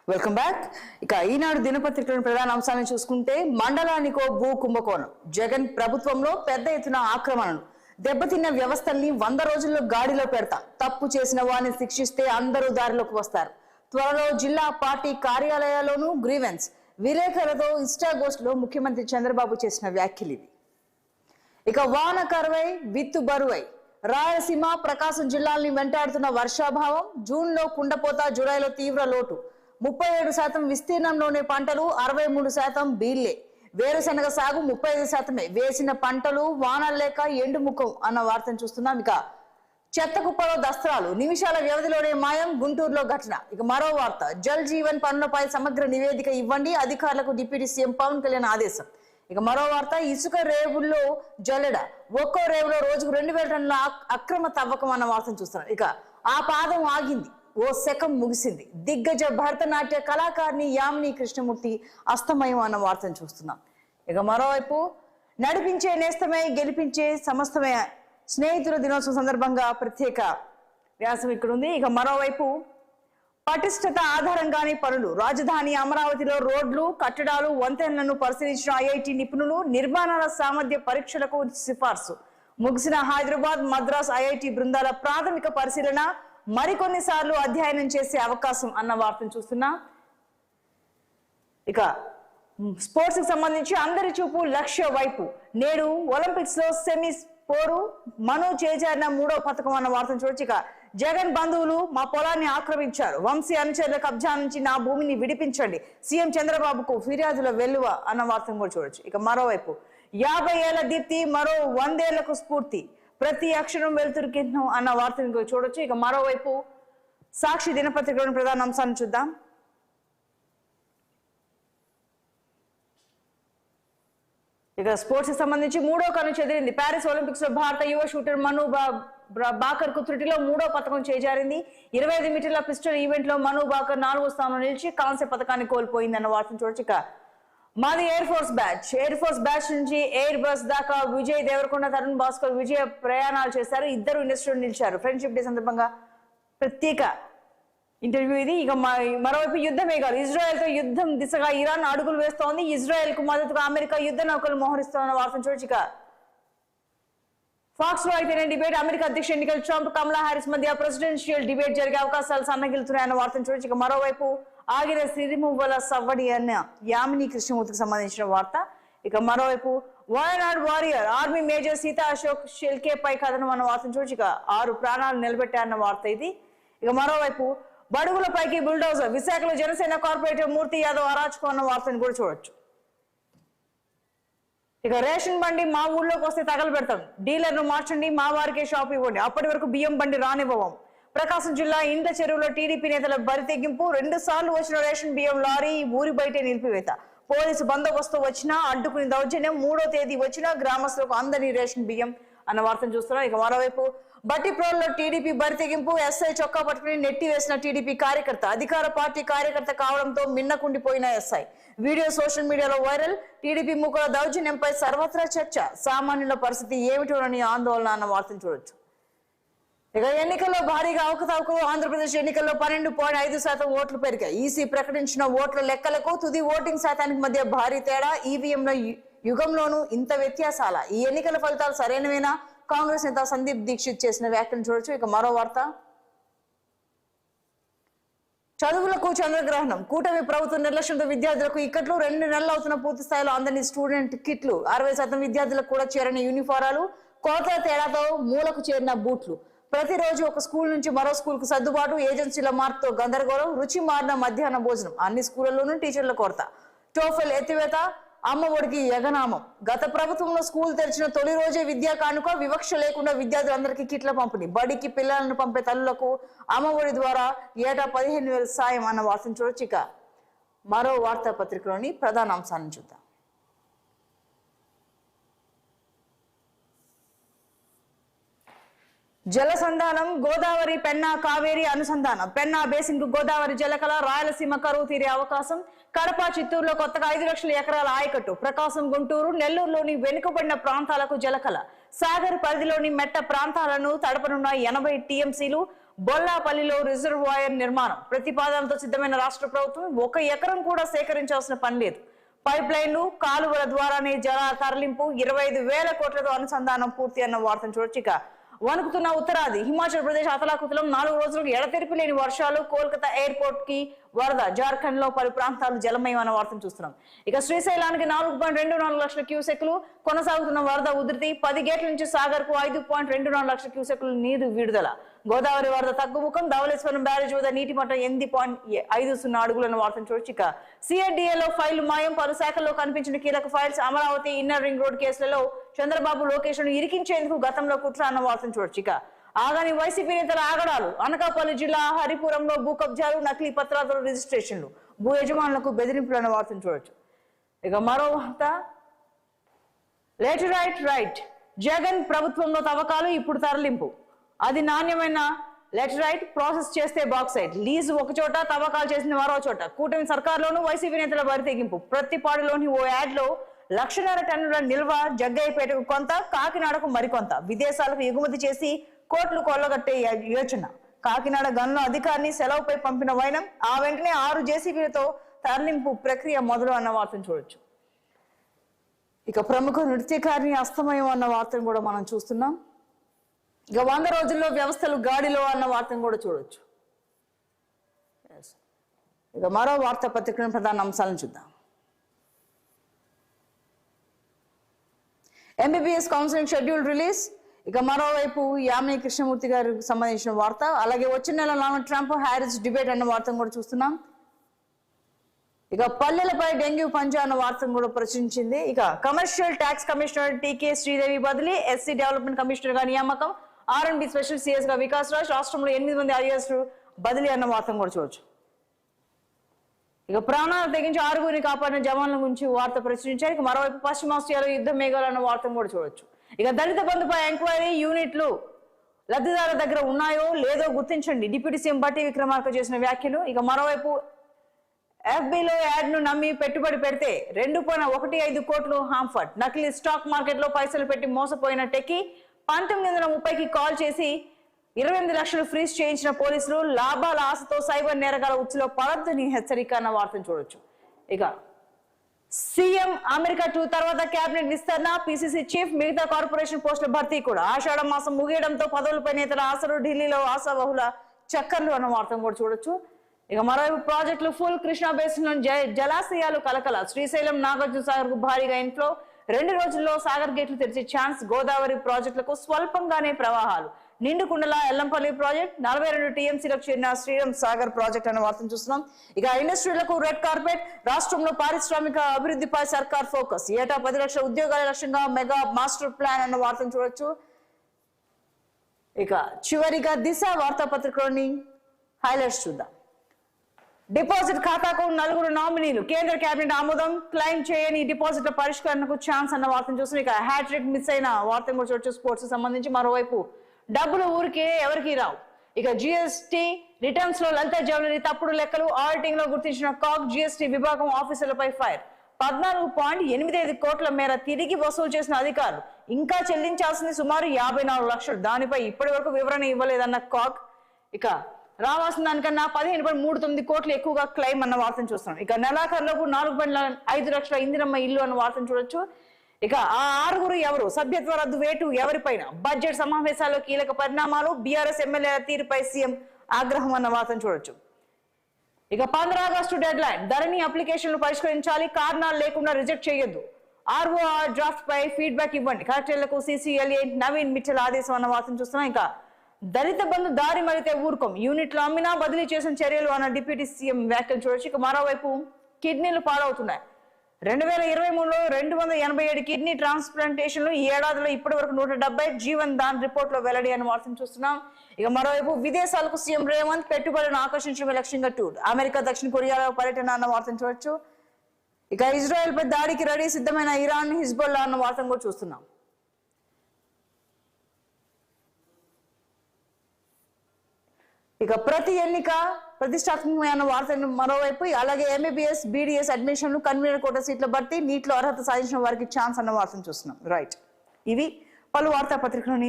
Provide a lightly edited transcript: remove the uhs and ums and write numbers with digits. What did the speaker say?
Welcome back. ఇక ఈనాడు దినపత్రికలోని ప్రధాన అంశాలను చూసుకుంటే మండలానికో భూ కుంభకోణం, జగన్ ప్రభుత్వంలో పెద్ద ఎత్తున ఆక్రమణలు, దెబ్బతిన్న వ్యవస్థల్ని 100 రోజుల్లో గాడిలో పెడతా, తప్పు చేసిన వారిని శిక్షిస్తే అందరూ దారిలోకి వస్తారు, త్వరలో జిల్లా పార్టీ కార్యాలయాల్లోనూ గ్రీవెన్స్, విలేకరులతో ఇన్స్టాగోస్ట్లో ముఖ్యమంత్రి చంద్రబాబు చేసిన వ్యాఖ్యలు ఇవి. ఇక వాన కరువై విత్తు బరువై రాయలసీమ ప్రకాశం జిల్లాల్ని వెంటాడుతున్న వర్షాభావం, జూన్లో కుండపోత, జులైలో తీవ్ర లోటు, 37% విస్తీర్ణంలోనే పంటలు, 63% బీళ్లే, వేరుశనగ సాగు 35%, వేసిన పంటలు వానలు లేక ఎండుముఖం అన్న వార్తను చూస్తున్నాం. ఇక చెత్త కుప్పలో దస్త్రాలు, నిమిషాల వ్యవధిలోనే మాయం, గుంటూరులో ఘటన. ఇక మరో వార్త, జల్ జీవన్ పనులపై సమగ్ర నివేదిక ఇవ్వండి, అధికారులకు డిప్యూటీ సీఎం పవన్ కళ్యాణ్ ఆదేశం. ఇక మరో వార్త, ఇసుక రేవుల్లో జల్లెడ, ఒక్కో రేవులో రోజుకు 2000 టన్నుల అక్రమ తవ్వకం అన్న వార్తను చూస్తున్నాం. ఇక ఆ పాదం ఆగింది, ఓ శకం ముగిసింది, దిగ్గజ భరతనాట్య కళాకారిణి యామిని కృష్ణమూర్తి అస్తమయం అన్న వార్తను చూస్తున్నాం. ఇక మరోవైపు, నడిపించే నేస్తమై గెలిపించే సమస్తమే స్నేహితుల దినోత్సవం సందర్భంగా ప్రత్యేక వ్యాసం ఇక్కడ ఉంది. ఇక మరోవైపు, పటిష్టత ఆధారంగానే పనులు, రాజధాని అమరావతిలో రోడ్లు, కట్టడాలు, వంతెనలను పరిశీలించిన ఐఐటి నిపుణులు, నిర్మాణాల సామర్థ్య పరీక్షలకు సిఫార్సు, ముగిసిన హైదరాబాద్, మద్రాస్ ఐఐటి బృందాల ప్రాథమిక పరిశీలన, మరికొన్నిసార్లు అధ్యయనం చేసే అవకాశం అన్న వార్తను చూస్తున్నా. ఇక స్పోర్ట్స్ కి సంబంధించి అందరి చూపు లక్ష్య వైపు, నేడు ఒలింపిక్స్ లో సెమీస్ పోరు, మను చేజారిన 3వ పథకం అన్న వార్తను చూడొచ్చు. ఇక జగన్ బంధువులు మా పొలాన్ని ఆక్రమించారు, వంశీ అనుచరుల కబ్జా నుంచి నా భూమిని విడిపించండి, సీఎం చంద్రబాబుకు ఫిర్యాదుల వెల్లువ అన్న వార్తను కూడా చూడొచ్చు. ఇక మరోవైపు, 50 ఏళ్ల దీప్తి, మరో 100 ఏళ్లకు స్ఫూర్తి, ప్రతి అక్షరం వెలుతురుకిన్నం అన్న వార్తను చూడొచ్చు. ఇక మరోవైపు, సాక్షి దినపత్రికలోని ప్రధాన అంశాలను చూద్దాం. ఇక స్పోర్ట్స్ కి సంబంధించి 3వ కన్ను చెదిరింది, ప్యారిస్ ఒలింపిక్స్ లో భారత యువ షూటర్ మను బాకర్ కు త్రుటిలో 3వ పథకం చేజారింది. 25 మీటర్ల పిస్టల్ ఈవెంట్ లో మను బాకర్ 4వ స్థానంలో నిలిచి కాంస్య పథకాన్ని కోల్పోయింది అన్న వార్తను చూడొచ్చు. ఇక మాది ఎయిర్ ఫోర్స్ బ్యాచ్ నుంచి ఎయిర్ బస్ దాకా విజయ్ దేవరకొండ, తరుణ్ భాస్కర్ విజయ ప్రయాణాలు చేశారు, ఇద్దరు ఇండస్ట్రీలో నిలిచారు. ఫ్రెండ్షిప్ డే సందర్భంగా ప్రత్యేక ఇంటర్వ్యూ ఇది. ఇక మరోవైపు, యుద్ధ మేఘాలు, ఇజ్రాయెల్ తో యుద్ధం దిశగా ఇరాన్ అడుగులు వేస్తోంది, ఇజ్రాయెల్ కు మద్దతుగా అమెరికా యుద్ధ నౌకలు మోహరిస్తోన్న వార్తను చూడొచ్చు. ఇక ఫాక్స్ లో అయితేనే డిబేట్, అమెరికా అధ్యక్ష ఎన్నికలు, ట్రంప్ కమలా హ్యారిస్ మధ్య ప్రెసిడెన్షియల్ డిబేట్ జరిగే అవకాశాలు సన్నగిలుతున్నాయన్న వార్తను చూడొచ్చు. ఇక మరోవైపు, ఆగిన సిరిమువ్వల సవ్వడి అన్న యామిని కృష్ణమూర్తికి సంబంధించిన వార్త. ఇక మరోవైపు, Wayanad warrior, army major Seetha Ashok Shelke పై కథనం అన్న వార్తను చూడొచ్చు. ఇక 6 ప్రాణాలు నిలబెట్టారన్న వార్త ఇది. ఇక మరోవైపు, బడుగులపైకి బుల్డోజర్, విశాఖలో జనసేన కార్పొరేటర్ మూర్తి యాదవ్ అరాచకం అన్న వార్తను కూడా చూడొచ్చు. ఇక రేషన్ బండి మా ఊళ్ళోకి వస్తే తగలబెడతాం, డీలర్ను మార్చండి, మా వారికే షాప్ ఇవ్వండి, అప్పటి వరకు బియ్యం బండి రానివ్వం. ప్రకాశం జిల్లా ఇండ్ల చెరువులో టీడీపీ నేతల బరితెగింపు, 2 సార్లు వచ్చిన రేషన్ బియ్యం లారీ ఊరి బయటే నిలిపివేత, పోలీసు బందోబస్తు వచ్చినా అడ్డుకుని దౌర్జన్యం, 3వ తేదీ వచ్చినా గ్రామస్తులకు అందని రేషన్ బియ్యం అన్న వార్తను చూస్తున్నాం. ఇక మరోవైపు, బట్టిప్రోల్లో టీడీపీ బరితెగింపు, ఎస్ఐ చొక్కా పట్టుకుని నెట్టి వేసిన టీడీపీ కార్యకర్త, అధికార పార్టీ కార్యకర్త కావడంతో మిన్నకుండిపోయిన ఎస్ఐ, వీడియో సోషల్ మీడియాలో వైరల్, టీడీపీ ముఖల దౌర్జన్యంపై సర్వత్రా చర్చ, సామాన్యుల పరిస్థితి ఏమిటోనని ఆందోళన అన్న వార్తను చూడొచ్చు. ఇక ఎన్నికల్లో భారీగా అవకతవకలు, ఆంధ్రప్రదేశ్ ఎన్నికల్లో 12.5% ఓట్లు పెరిగాయి, ఈసీ ప్రకటించిన ఓట్ల లెక్కలకు తుది ఓటింగ్ శాతానికి మధ్య భారీ తేడా, ఈవీఎంల యుగంలోనూ ఇంత వ్యత్యాసాల, ఈ ఎన్నికల ఫలితాలు సరైనవేనా, కాంగ్రెస్ నేత సందీప్ దీక్షిత్ చేసిన వ్యాఖ్యలు చూడొచ్చు. ఇక మరో వార్త, చదువులకు చంద్రగ్రహణం, కూటమి ప్రభుత్వం నిర్లక్ష్యంతో విద్యార్థులకు ఇక్కట్లు, 2 నెలలు అవుతున్న పూర్తి స్థాయిలో అందని స్టూడెంట్ కిట్లు, 60% విద్యార్థులకు కూడా చేరని యూనిఫారాలు, కోట్ల తేడాతో మూలకు చేరిన బూట్లు, ప్రతిరోజు ఒక స్కూల్ నుంచి మరో స్కూల్ కు సర్దుబాటు, ఏజెన్సీల మార్పుతో గందరగోళం, రుచి మారిన మధ్యాహ్న భోజనం, అన్ని స్కూళ్లలోనూ టీచర్ల కొరత, టోఫెల్ ఎత్తివేత, అమ్మ ఒడికి యగనామం, గత ప్రభుత్వంలో స్కూల్ తెరిచిన తొలి రోజే విద్యా కానుక, వివక్ష లేకుండా విద్యార్థులందరికీ కిట్ల పంపిణీ, బడికి పిల్లలను పంపే తల్లులకు అమ్మ ఒడి ద్వారా ఏటా 15,000 సాయం అన్న వార్తను చూడొచ్చు. ఇక మరో వార్తాపత్రికలోని ప్రధాన అంశాలను చూద్దాం. జలసంధానం, గోదావరి పెన్నా కావేరి అనుసంధానం, పెన్నా బేసిన్ కు గోదావరి జలకళ, రాయలసీమ కరువు తీరే అవకాశం, కడప చిత్తూరులో కొత్తగా 5 లక్షల ఎకరాల ఆయకట్టు, ప్రకాశం గుంటూరు నెల్లూరులోని వెనుకబడిన ప్రాంతాలకు జలకళ, సాగర్ పరిధిలోని మెట్ట ప్రాంతాలను తడపనున్న 80 టీఎంసీలు, బొల్లాపల్లిలో రిజర్వాయర్ నిర్మాణం ప్రతిపాదనతో సిద్ధమైన రాష్ట్ర ప్రభుత్వం 1 ఎకరం కూడా సేకరించాల్సిన పని లేదు. పైప్ లైన్లు కాలువల ద్వారానే జల తరలింపు 25,000 కోట్లతో అనుసంధానం పూర్తి అన్న వార్తను చూడొచ్చు. ఇక వణుకుతున్న ఉత్తరాది హిమాచల్ ప్రదేశ్ అతలాకుతలం 4 రోజులకు ఎడతెరిపి లేని వర్షాలు, కోల్కతా ఎయిర్పోర్ట్ కి వరద, జార్ఖండ్ లో పలు ప్రాంతాలు జలమయం అన్న వార్తను చూస్తున్నాం. ఇక శ్రీశైలానికి 4.24 లక్షల క్యూసెక్లు కొనసాగుతున్న వరద ఉధృతి, 10 గేట్ల నుంచి సాగర్ కు 5.24 లక్షల క్యూసెక్లు నీరు విడుదల. గోదావరి వరద తగ్గుముఖం, ధవళేశ్వరం బ్యారేజ్ వద్ద నీటి మట్టం 8.50 అడుగులన్న వార్తను చూడొచ్చు. ఇక సిఐడిఏలో ఫైళ్లు మాయం, పలు శాఖల్లో కనిపించిన కీలక files, Amaravati inner ring road కేసులలో చంద్రబాబు లోకేష్ ను ఇరికించేందుకు గతంలో కుట్ర అన్న వార్తను చూడొచ్చు. ఇక ఆగాని వైసీపీ నేతల ఆగడాలు, అనకాపల్లి జిల్లా హరిపురంలో భూ కబ్జాలు, నకిలీ పత్రాలతో రిజిస్ట్రేషన్లు, భూ యజమానులకు బెదిరింపులు అన్న వార్తను చూడొచ్చు. ఇక మరో వార్త, రైట్ జగన్ ప్రభుత్వంలో తవ్వకాలు ఇప్పుడు తరలింపు, అది నాణ్యమైన లెటరైట్ ప్రాసెస్ చేస్తే బాక్సైట్, లీజు ఒక చోట, తవ్వకాలు చేసిన మరో చోట. కూటమి సర్కార్లోనూ వైసీపీ నేతల బరితెగింపు. ప్రతిపాడులోని ఓ యాడ్ లో 1,50,000 టన్నుల నిల్వ, జగ్గయ్యపేటకు కొంత, కాకినాడకు మరికొంత, విదేశాలకు ఎగుమతి చేసి కోట్లు కొల్లగట్టే యోచన. కాకినాడ గన్లో అధికారిని సెలవుపై పంపిన వైనం, ఆ వెంటనే 6 జేసీబీలతో తరలింపు ప్రక్రియ మొదలు అన్న వార్తను చూడొచ్చు. ఇక ప్రముఖ నృత్యకారిణి అస్తమయం అన్న వార్తను కూడా మనం చూస్తున్నాం. ఇక 100 రోజుల్లో వ్యవస్థలు గాడిలో అన్న వార్తను కూడా చూడొచ్చు. ఇక మరో వార్తాపత్రికను ప్రధాన అంశాలను చూద్దాం. MBBS counselling schedule release. ఇక మరోవైపు యామిని కృష్ణమూర్తి గారికి సంబంధించిన వార్త, అలాగే వచ్చే నెల ట్రంప్ హ్యారిస్ డిబేట్ అన్న వార్తను కూడా చూస్తున్నాం. ఇక పల్లెలపై డెంగ్యూ పంజా అన్న వార్తను కూడా ప్రచురించింది. ఇక కమర్షియల్ ట్యాక్స్ కమిషనర్ టీకే శ్రీదేవి బదిలీ, ఎస్సీ డెవలప్మెంట్ కమిషనర్ గా నియామకం, R&B స్పెషల్ సిఎస్ గా వికాస్ రాజ్, రాష్ట్రంలో 8 మంది ఐఏఎస్ బదిలీ అన్న వార్తను కూడా చూడొచ్చు. ఇక ప్రాణాలు తెగించి 6గురిని కాపాడిన జవాన్ల గురించి వార్త ప్రచురించారు. ఇక మరోవైపు పశ్చిమాసియాలో యుద్ధ మేఘాలు అన్న వార్తను కూడా చూడొచ్చు. ఇక దళిత బంధుపై ఎంక్వైరీ, యూనిట్లు లబ్ధిదారుల దగ్గర ఉన్నాయో లేదో గుర్తించండి, డిప్యూటీ సీఎం బట్టి విక్రమార్క చేసిన వ్యాఖ్యలు. ఇక మరోవైపు ఎఫ్బీలో యాడ్ ను నమ్మి పెట్టుబడి పెడితే 2.15 కోట్లు హాంఫర్డ్, నకిలీ స్టాక్ మార్కెట్ లో పైసలు పెట్టి మోసపోయిన టెక్కి 1930కి కాల్ చేసి 28 లక్షలు ఫ్రీజ్ చేయించిన పోలీసులు, లాభాల ఆశతో సైబర్ నేరగాల ఉచ్చులో పడొద్దని హెచ్చరిక అన్న వార్తను చూడొచ్చు. ఇక సీఎం అమెరికా 2 తర్వాత కేబినెట్ విస్తరణ, పీసీసీ చీఫ్, మిగతా కార్పొరేషన్ పోస్టుల భర్తీ కూడా. ఆషాఢ మాసం ముగియడంతో పదవులపై నేతల ఆశలు, ఢిల్లీలో ఆశాబహుళ చక్కర్లు అన్న వార్తను కూడా చూడొచ్చు. ఇక మరోవైపు ప్రాజెక్టులు ఫుల్, కృష్ణా బేసిన్ లో జలాశయాలు కలకల, శ్రీశైలం నాగార్జున సాగర్ కు భారీగా ఇన్ఫ్లో, 2 రోజుల్లో సాగర్ గేట్లు తెరిచే ఛాన్స్, గోదావరి ప్రాజెక్టులకు స్వల్పంగానే ప్రవాహాలు, నిండుకుండల ఎల్లంపల్లి ప్రాజెక్ట్, 42 టీఎంసీలకు చేరిన శ్రీరామ్ సాగర్ ప్రాజెక్ట్ అనే వార్తను చూస్తున్నాం. ఇక ఇండస్ట్రీలకు రెడ్ కార్పెట్, రాష్ట్రంలో పారిశ్రామిక అభివృద్ధిపై సర్కార్ ఫోకస్, ఏటా 10 లక్షల ఉద్యోగాల లక్ష్యంగా మెగా మాస్టర్ ప్లాన్ అన్న వార్తను చూడొచ్చు. ఇక చివరిగా దిశ వార్తాపత్రికలోని హైలైట్స్ చూద్దాం. డిపాజిట్ ఖాతాకు 4 నామినీలు, కేంద్ర కేబినెట్ ఆమోదం, క్లెయిమ్ చేయని డిపాజిట్ల పరిష్కరణకు ఛాన్స్ అన్న వార్తను చూస్తున్నాం. ఇక హ్యాట్రిక్ మిస్ అయిన వార్తను కూడా చూడొచ్చు. స్పోర్ట్స్ సంబంధించి మరోవైపు డబ్బులు ఊరికే ఎవరికి రావు. ఇక జిఎస్టీ రిటర్న్స్ లో లలిత జ్యువెలరీ తప్పుడు లెక్కలు, ఆడిటింగ్ లో గుర్తించిన కాక్, జిఎస్టీ విభాగం ఆఫీసర్లపై ఫైర్, 14.85 కోట్ల మేర తిరిగి వసూలు చేసిన అధికారులు, ఇంకా చెల్లించాల్సింది సుమారు 54 లక్షలు, దానిపై ఇప్పటి వరకు వివరణ ఇవ్వలేదన్న కాక్. ఇక రావాల్సిన దానికన్నా 15.39 కోట్లు ఎక్కువగా క్లెయిమ్ అన్న వార్తను చూస్తున్నాం. ఇక నెలాఖరులోపు 4.5 లక్షల ఇందిరమ్మ ఇల్లు అన్న వార్తను చూడొచ్చు. ఇక ఆ 6గురు ఎవరు, సభ్యత్వ రద్దు వేటు ఎవరిపైన, బడ్జెట్ సమావేశాల్లో కీలక పరిణామాలు, బీఆర్ఎస్ ఎమ్మెల్యేల తీరుపై సీఎం ఆగ్రహం అన్న వార్తను చూడొచ్చు. ఇక 15 ఆగస్టు డెడ్ లైన్, ధరణి అప్లికేషన్లు పరిష్కరించాలి, కారణాలు లేకుండా రిజెక్ట్ చేయొద్దు, ఆర్ఓఆర్ డ్రాఫ్ట్ పై ఫీడ్బ్యాక్ ఇవ్వండి, కలెక్టర్లకు సీసీఎల్ఏ నవీన్ మిట్టల్ ఆదేశం అన్న వార్తను చూస్తున్నాం. ఇంకా దళిత బంధు దారి మరితే ఊరుకోం, యూనిట్లు అమ్మినా బదిలీ చేసిన చర్యలు అన్న డిప్యూటీ సీఎం వ్యాఖ్యలు చూడొచ్చు. ఇక మరోవైపు కిడ్నీలు పాడవుతున్నాయి. 2023లో 287 కిడ్నీ ట్రాన్స్ప్లాంటేషన్లు, ఈ ఏడాదిలో ఇప్పటి వరకు 170, జీవన్ దాన్ రిపోర్ట్ లో వెల్లడి అని వార్తను చూస్తున్నాం. ఇక మరోవైపు విదేశాలకు సీఎం రేవంత్ పెట్టుబడులను ఆకర్షించడమే లక్ష్యంగా టూర్, అమెరికా, దక్షిణ కొరియాలో పర్యటన అన్న వార్తను చూడొచ్చు. ఇక ఇజ్రాయెల్ పై దాడికి రెడీ సిద్ధమైన ఇరాన్, హిజ్బుల్లా అన్న వార్తను కూడా చూస్తున్నాం. ఇక ప్రతి ఎన్నిక ప్రతిష్టాత్మకమైన వార్తను మరోవైపు, అలాగే ఎంబీబీఎస్, బీడీఎస్ అడ్మిషన్లు, కన్వీనర్ కోట సీట్ల భర్తీ, నీటిలో అర్హత సాధించిన వారికి ఛాన్స్ అన్న వార్తను చూస్తున్నాం. రైట్, ఇవి పలు వార్తాపత్రికలోని